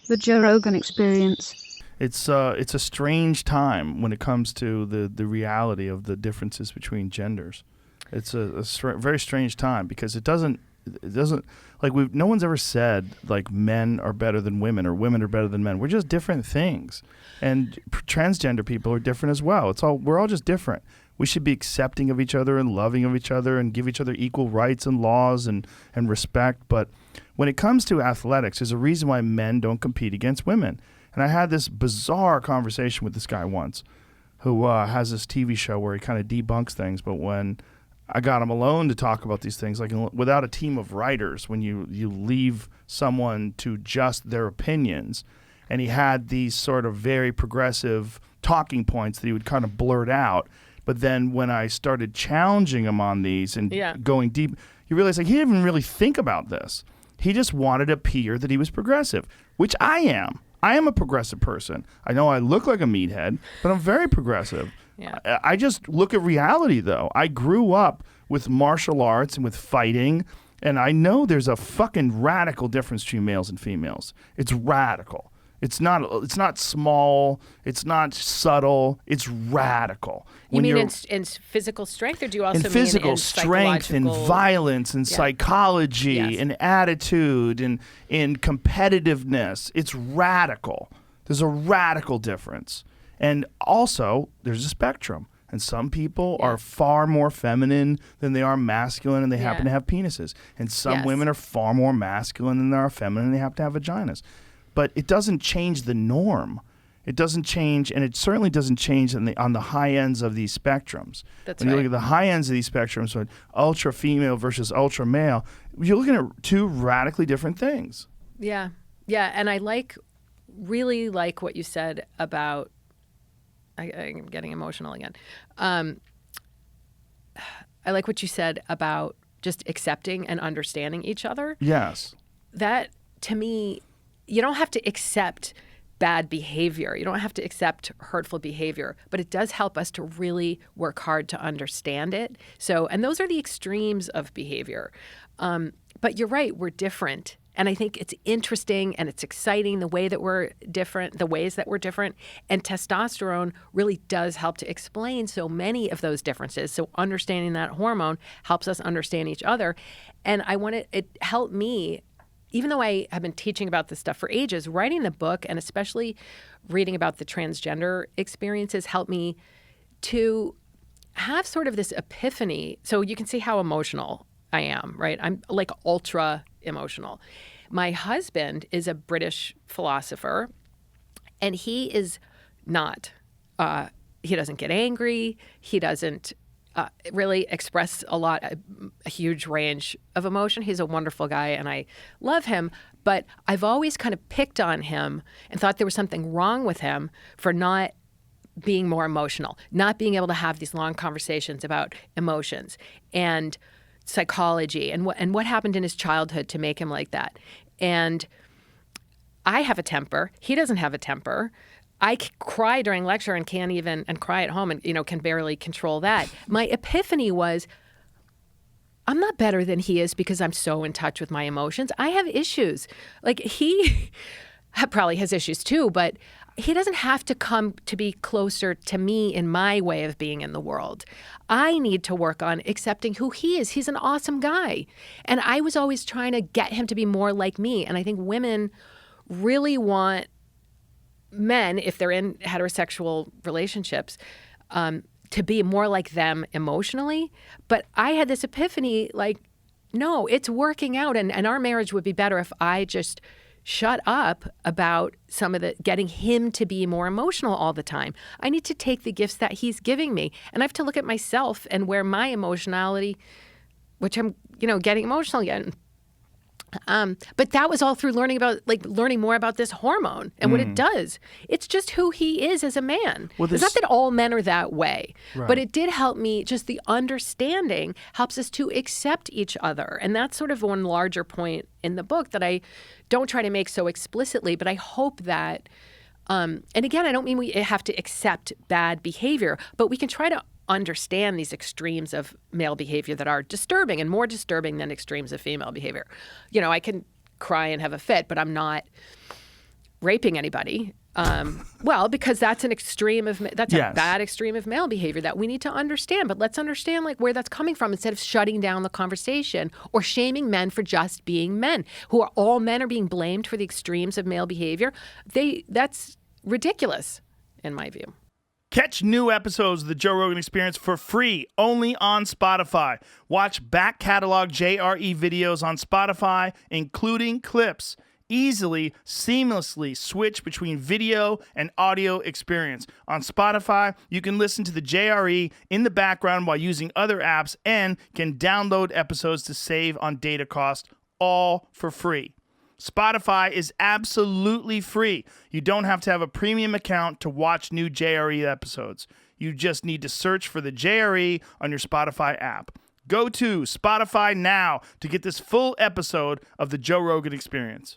The Joe Rogan Experience. It's a strange time when it comes to the reality of the differences between genders. It's a very strange time because it doesn't like no one's ever said like men are better than women or women are better than men. We're just different things, and transgender people are different as well. We're all just different. We should be accepting of each other and loving of each other and give each other equal rights and laws and respect. But when it comes to athletics, there's a reason why men don't compete against women. And I had this bizarre conversation with this guy once who has this TV show where he kind of debunks things. But when I got him alone to talk about these things, like without a team of writers, when you leave someone to just their opinions, and he had these sort of very progressive talking points that he would kind of blurt out. But then when I started challenging him on these and going deep, you realize like he didn't even really think about this. He just wanted to appear that he was progressive, which I am. I am a progressive person. I know I look like a meathead, but I'm very progressive. Yeah. I just look at reality, though. I grew up with martial arts and with fighting, and I know there's a fucking radical difference between males and females. It's radical. It's not small. It's not subtle. It's radical. You mean in physical strength, or do you also mean in physical strength and violence and psychology and attitude and in competitiveness? It's radical. There's a radical difference. And also, there's a spectrum. And some people are far more feminine than they are masculine, and they happen to have penises. And some women are far more masculine than they are feminine, and they happen to have vaginas. But it doesn't change the norm. It doesn't change, and it certainly doesn't change on the high ends of these spectrums. That's when you look at the high ends of these spectrums, so ultra female versus ultra male, you're looking at two radically different things. Yeah, yeah, and I really like what you said about. I'm getting emotional again. I like what you said about just accepting and understanding each other. Yes. That, to me, you don't have to accept bad behavior. You don't have to accept hurtful behavior, but it does help us to really work hard to understand it. And those are the extremes of behavior. But you're right, we're different. And I think it's interesting and it's exciting the way that we're different, the ways that we're different. And testosterone really does help to explain so many of those differences. So understanding that hormone helps us understand each other. And it helped me, even though I have been teaching about this stuff for ages, writing the book and especially reading about the transgender experiences helped me to have sort of this epiphany. So you can see how emotional I am, right? I'm like ultra emotional. My husband is a British philosopher, and he is not. He doesn't get angry. He doesn't really express a huge range of emotion. He's a wonderful guy, and I love him. But I've always kind of picked on him and thought there was something wrong with him for not being more emotional, not being able to have these long conversations about emotions and psychology and what happened in his childhood to make him like that. And I have a temper. He doesn't have a temper. I cry during lecture and and cry at home and, can barely control that. My epiphany was, I'm not better than he is because I'm so in touch with my emotions. I have issues. Like he probably has issues too, but he doesn't have to come to be closer to me in my way of being in the world. I need to work on accepting who he is. He's an awesome guy. And I was always trying to get him to be more like me. And I think women really want men, if they're in heterosexual relationships, to be more like them emotionally. But I had this epiphany, like, no, it's working out. And our marriage would be better if I just shut up about some of getting him to be more emotional all the time. I need to take the gifts that he's giving me. And I have to look at myself and where my emotionality, which I'm, getting emotional again. But that was all through learning more about this hormone and what it does. It's just who he is as a man. Well, it's not that all men are that way, right. But it did help me. Just the understanding helps us to accept each other. And that's sort of one larger point in the book that I don't try to make so explicitly, but I hope that, and again, I don't mean we have to accept bad behavior, but we can try to understand these extremes of male behavior that are disturbing and more disturbing than extremes of female behavior. I can cry and have a fit, but I'm not raping anybody. Well, because that's an extreme of a bad extreme of male behavior that we need to understand. But let's understand like where that's coming from instead of shutting down the conversation or shaming men for just being men. All men are being blamed for the extremes of male behavior. That's ridiculous, in my view. Catch new episodes of the Joe Rogan Experience for free only on Spotify. Watch back catalog JRE videos on Spotify, including clips. Easily, seamlessly switch between video and audio experience. On Spotify, you can listen to the JRE in the background while using other apps and can download episodes to save on data cost, all for free. Spotify is absolutely free. You don't have to have a premium account to watch new JRE episodes. You just need to search for the JRE on your Spotify app. Go to Spotify now to get this full episode of the Joe Rogan Experience.